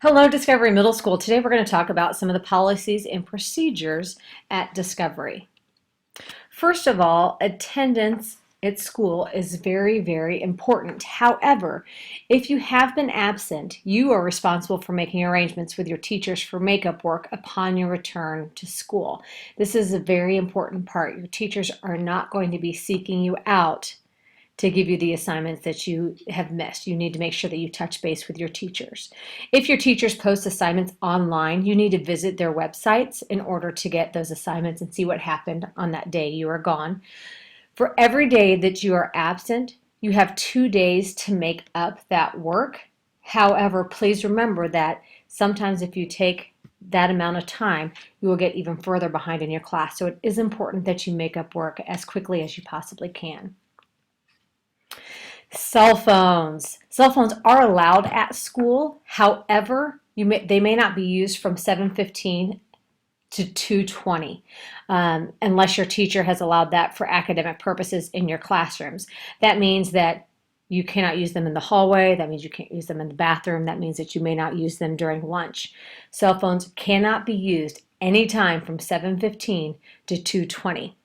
Hello, Discovery Middle School. Today we're going to talk about some of the policies and procedures at Discovery. First of all, attendance at school is very, very important. However, if you have been absent, you are responsible for making arrangements with your teachers for makeup work upon your return to school. This is a very important part. Your teachers are not going to be seeking you out to give you the assignments that you have missed. You need to make sure that you touch base with your teachers. If your teachers post assignments online, you need to visit their websites in order to get those assignments and see what happened on that day you are gone. For every day that you are absent, you have 2 days to make up that work. However, please remember that sometimes if you take that amount of time, you will get even further behind in your class. So it is important that you make up work as quickly as you possibly can. Cell phones. Cell phones are allowed at school. However, they may not be used from 7:15 to 2:20 unless your teacher has allowed that for academic purposes in your classrooms. That means that you cannot use them in the hallway. That means you can't use them in the bathroom. That means that you may not use them during lunch. Cell phones cannot be used anytime from 7:15 to 2:20.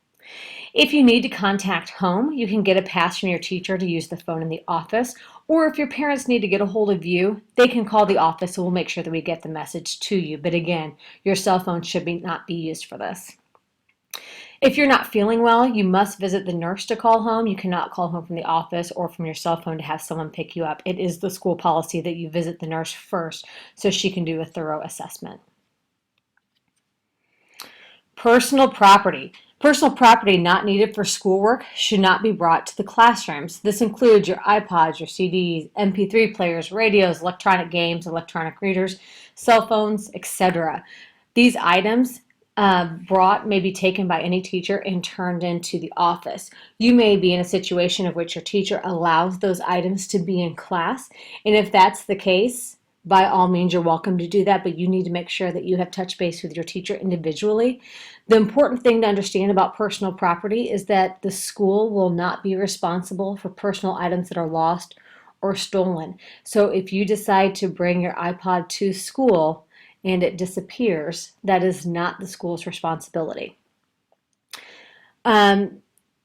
If you need to contact home, you can get a pass from your teacher to use the phone in the office, or if your parents need to get a hold of you, they can call the office and we'll make sure that we get the message to you. But again, your cell phone should not be used for this. If you're not feeling well, you must visit the nurse to call home. You cannot call home from the office or from your cell phone to have someone pick you up. It is the school policy that you visit the nurse first so she can do a thorough assessment. Personal property. Personal property not needed for schoolwork should not be brought to the classrooms. This includes your iPods, your CDs, MP3 players, radios, electronic games, electronic readers, cell phones, etc. These items brought may be taken by any teacher and turned into the office. You may be in a situation of which your teacher allows those items to be in class, and if that's the case, by all means, you're welcome to do that, but you need to make sure that you have touched base with your teacher individually. The important thing to understand about personal property is that the school will not be responsible for personal items that are lost or stolen. So if you decide to bring your iPod to school and it disappears, that is not the school's responsibility.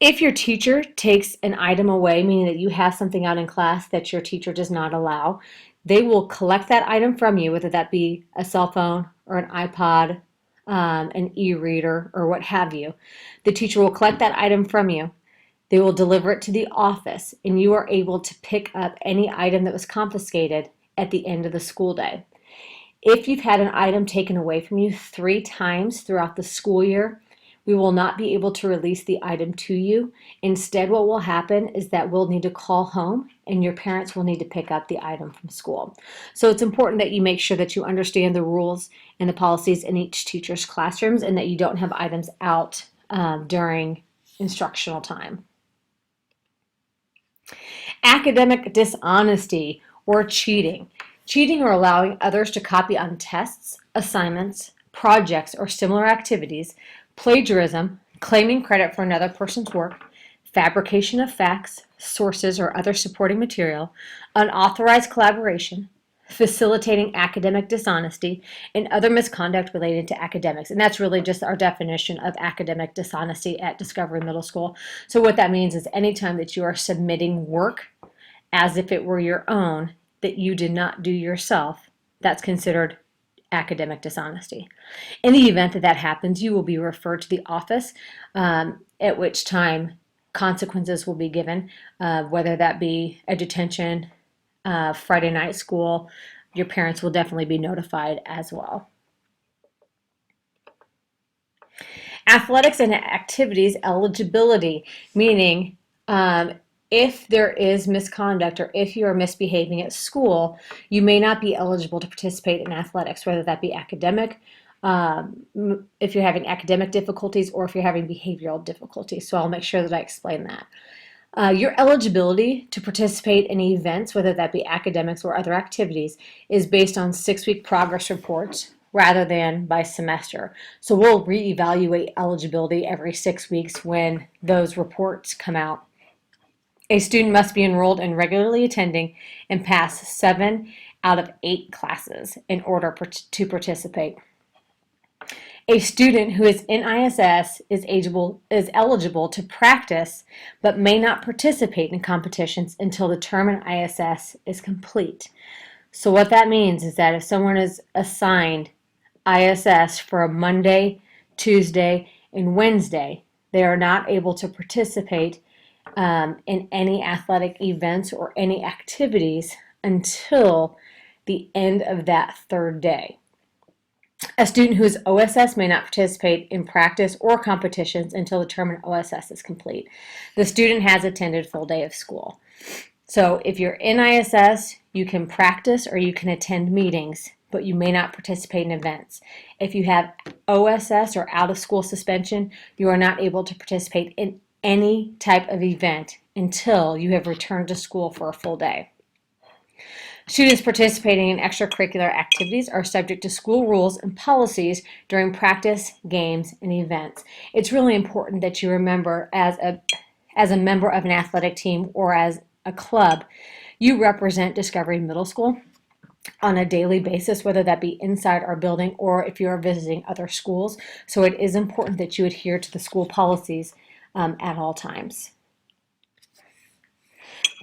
If your teacher takes an item away, meaning that you have something out in class that your teacher does not allow, they will collect that item from you, whether that be a cell phone or an iPod, an e-reader, or what have you. The teacher will collect that item from you. They will deliver it to the office, and you are able to pick up any item that was confiscated at the end of the school day. If you've had an item taken away from you 3 times throughout the school year, we will not be able to release the item to you. Instead, what will happen is that we'll need to call home and your parents will need to pick up the item from school. So it's important that you make sure that you understand the rules and the policies in each teacher's classrooms and that you don't have items out during instructional time. Academic dishonesty or cheating. Cheating or allowing others to copy on tests, assignments, projects, or similar activities, plagiarism, claiming credit for another person's work, fabrication of facts, sources, or other supporting material, unauthorized collaboration, facilitating academic dishonesty, and other misconduct related to academics. And that's really just our definition of academic dishonesty at Discovery Middle School. So what that means is anytime that you are submitting work as if it were your own that you did not do yourself, that's considered academic dishonesty. In the event that that happens, you will be referred to the office, at which time consequences will be given, whether that be a detention, Friday night school. Your parents will definitely be notified as well. Athletics and activities eligibility, meaning if there is misconduct or if you are misbehaving at school, you may not be eligible to participate in athletics, whether that be academic, if you're having academic difficulties or if you're having behavioral difficulties. So I'll make sure that I explain that. Your eligibility to participate in events, whether that be academics or other activities, is based on 6-week progress reports rather than by semester. So we'll reevaluate eligibility every 6 weeks when those reports come out. A student must be enrolled and regularly attending and pass 7 out of 8 classes in order to participate. A student who is in ISS is eligible to practice but may not participate in competitions until the term in ISS is complete. So what that means is that if someone is assigned ISS for a Monday, Tuesday, and Wednesday, they are not able to participate in any athletic events or any activities until the end of that third day. A student who is OSS may not participate in practice or competitions until the term in OSS is complete. The student has attended full day of school. So if you're in ISS, you can practice or you can attend meetings, but you may not participate in events. If you have OSS or out of school suspension, you are not able to participate in any type of event until you have returned to school for a full day. Students participating in extracurricular activities are subject to school rules and policies during practice, games, and events. It's really important that you remember as a member of an athletic team or as a club, you represent Discovery Middle School on a daily basis, whether that be inside our building or if you are visiting other schools. So it is important that you adhere to the school policies at all times.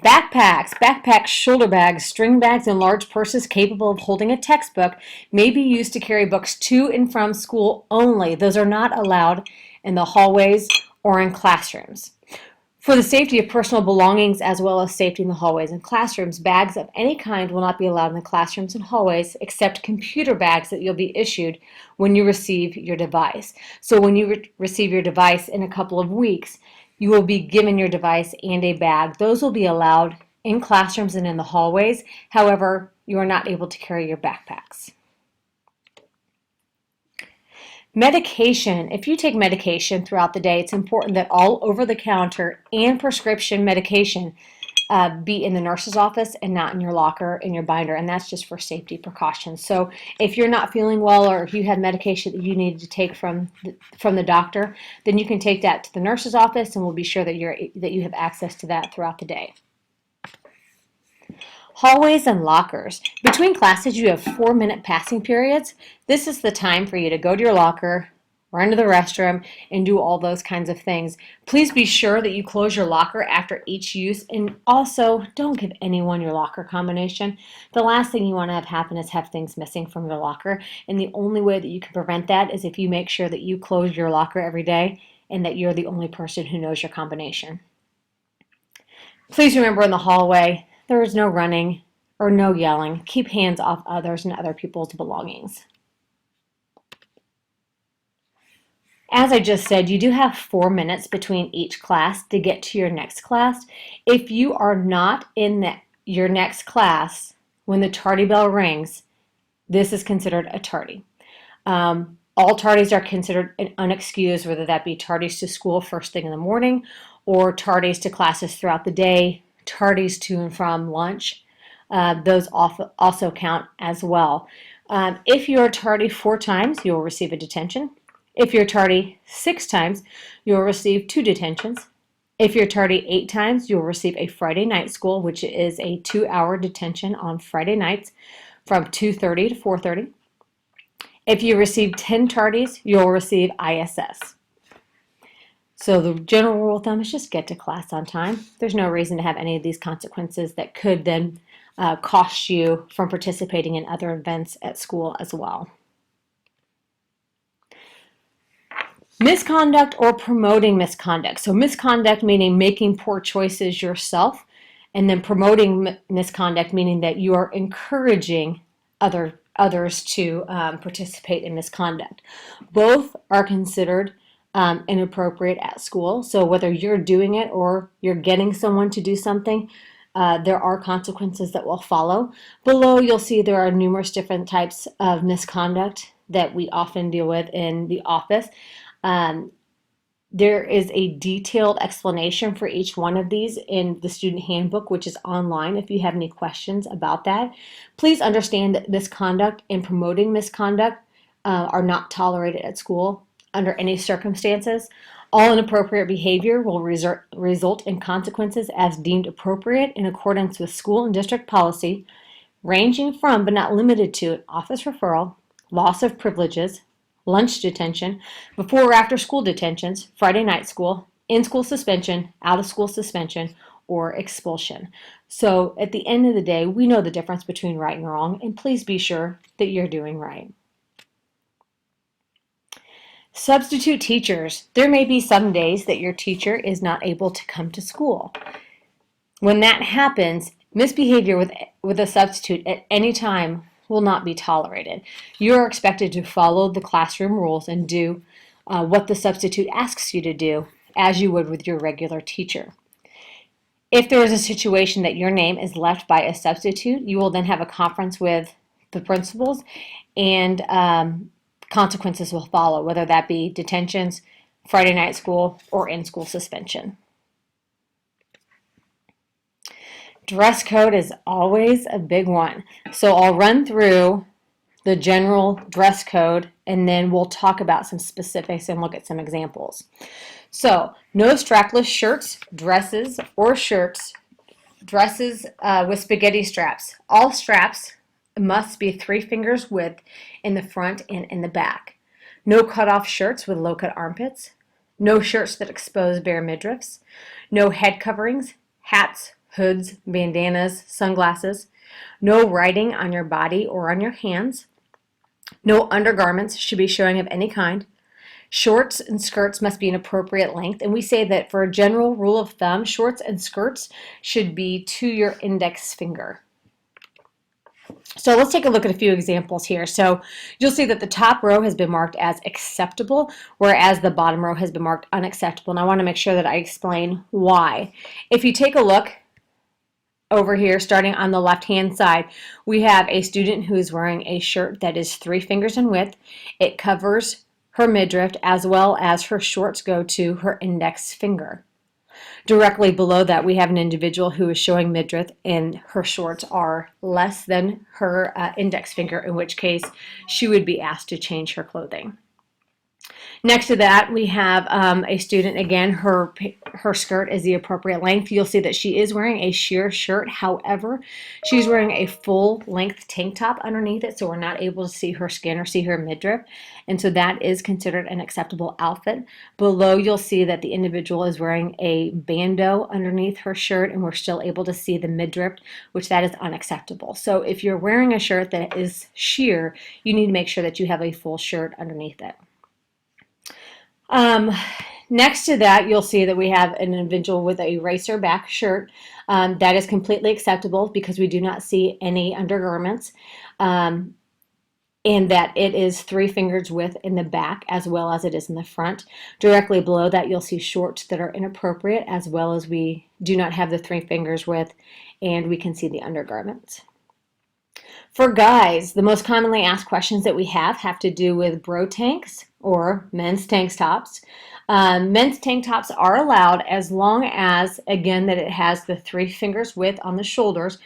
Backpacks, shoulder bags, string bags, and large purses capable of holding a textbook may be used to carry books to and from school only. Those are not allowed in the hallways or in classrooms. For the safety of personal belongings as well as safety in the hallways and classrooms, bags of any kind will not be allowed in the classrooms and hallways except computer bags that you'll be issued when you receive your device. So when you receive your device in a couple of weeks, you will be given your device and a bag. Those will be allowed in classrooms and in the hallways. However, you are not able to carry your backpacks. Medication. If you take medication throughout the day, it's important that all over-the-counter and prescription medication be in the nurse's office and not in your locker, in your binder, and that's just for safety precautions. So if you're not feeling well or if you have medication that you need to take from the doctor, then you can take that to the nurse's office and we'll be sure that you have access to that throughout the day. Hallways and lockers. Between classes, you have 4-minute passing periods. This is the time for you to go to your locker, run to the restroom, and do all those kinds of things. Please be sure that you close your locker after each use, and also don't give anyone your locker combination. The last thing you want to have happen is have things missing from your locker, and the only way that you can prevent that is if you make sure that you close your locker every day and that you're the only person who knows your combination. Please remember in the hallway, there is no running or no yelling. Keep hands off others and other people's belongings. As I just said, you do have 4 minutes between each class to get to your next class. If you are not in your next class when the tardy bell rings, this is considered a tardy. All tardies are considered an unexcused, whether that be tardies to school first thing in the morning or tardies to classes throughout the day, tardies to and from lunch. Those also count as well. If you're tardy 4 times, you'll receive a detention. If you're tardy 6 times, you'll receive 2 detentions. If you're tardy 8 times, you'll receive a Friday night school, which is a 2-hour detention on Friday nights from 2:30 to 4:30. If you receive 10 tardies, you'll receive ISS. So the general rule of thumb is just get to class on time. There's no reason to have any of these consequences that could then cost you from participating in other events at school as well. Misconduct or promoting misconduct. So misconduct meaning making poor choices yourself, and then promoting misconduct meaning that you are encouraging others to participate in misconduct. Both are considered inappropriate at school. So whether you're doing it or you're getting someone to do something, there are consequences that will follow. Below, you'll see there are numerous different types of misconduct that we often deal with in the office. There is a detailed explanation for each one of these in the student handbook, which is online if you have any questions about that. Please understand that misconduct and promoting misconduct are not tolerated at school under any circumstances. All inappropriate behavior will result in consequences as deemed appropriate in accordance with school and district policy, ranging from but not limited to an office referral, loss of privileges, lunch detention, before or after school detentions, Friday night school, in-school suspension, out-of-school suspension, or expulsion. So at the end of the day, we know the difference between right and wrong, and please be sure that you're doing right. Substitute teachers. There may be some days that your teacher is not able to come to school. When that happens, misbehavior with a substitute at any time will not be tolerated. You are expected to follow the classroom rules and do what the substitute asks you to do, as you would with your regular teacher. If there is a situation that your name is left by a substitute, you will then have a conference with the principals, and consequences will follow, whether that be detentions, Friday night school, or in-school suspension. Dress code is always a big one. So I'll run through the general dress code, and then we'll talk about some specifics and look at some examples. So no strapless shirts, dresses, or shirts, dresses with spaghetti straps. All straps must be 3 fingers width in the front and in the back. No cutoff shirts with low-cut armpits. No shirts that expose bare midriffs. No head coverings, hats, hoods, bandanas, sunglasses. No writing on your body or on your hands. No undergarments should be showing of any kind. Shorts and skirts must be an appropriate length, and we say that for a general rule of thumb, shorts and skirts should be to your index finger. So let's take a look at a few examples here. So you'll see that the top row has been marked as acceptable, whereas the bottom row has been marked unacceptable. And I want to make sure that I explain why. If you take a look over here, starting on the left-hand side, we have a student who is wearing a shirt that is 3 fingers in width. It covers her midriff, as well as her shorts go to her index finger. Directly below that, we have an individual who is showing midriff, and her shorts are less than her index finger, in which case she would be asked to change her clothing. Next to that, we have a student, again, her skirt is the appropriate length. You'll see that she is wearing a sheer shirt. However, she's wearing a full-length tank top underneath it, so we're not able to see her skin or see her midriff, and so that is considered an acceptable outfit. Below, you'll see that the individual is wearing a bandeau underneath her shirt, and we're still able to see the midriff, which that is unacceptable. So if you're wearing a shirt that is sheer, you need to make sure that you have a full shirt underneath it. Next to that, you'll see that we have an individual with a racer back shirt. That is completely acceptable because we do not see any undergarments, and that it is 3 fingers width in the back as well as it is in the front. Directly below that, you'll see shorts that are inappropriate, as well as we do not have the 3 fingers width, and we can see the undergarments. For guys, the most commonly asked questions that we have to do with bro tanks or men's tank tops. Men's tank tops are allowed as long as, again, that it has the 3 fingers width on the shoulders,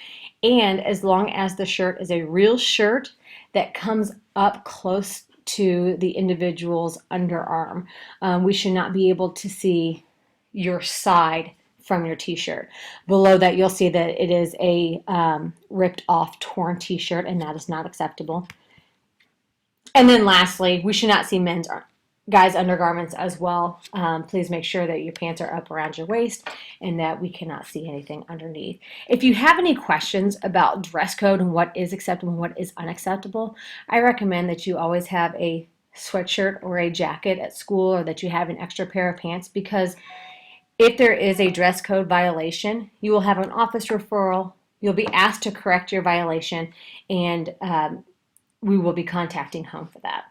and as long as the shirt is a real shirt that comes up close to the individual's underarm. We should not be able to see your side from your t-shirt. Below that, you'll see that it is a ripped off, torn t-shirt, and that is not acceptable. And then lastly, we should not see guys' undergarments as well. Please make sure that your pants are up around your waist and that we cannot see anything underneath. If you have any questions about dress code and what is acceptable and what is unacceptable, I recommend that you always have a sweatshirt or a jacket at school, or that you have an extra pair of pants, because if there is a dress code violation, you will have an office referral, you'll be asked to correct your violation, and we will be contacting home for that.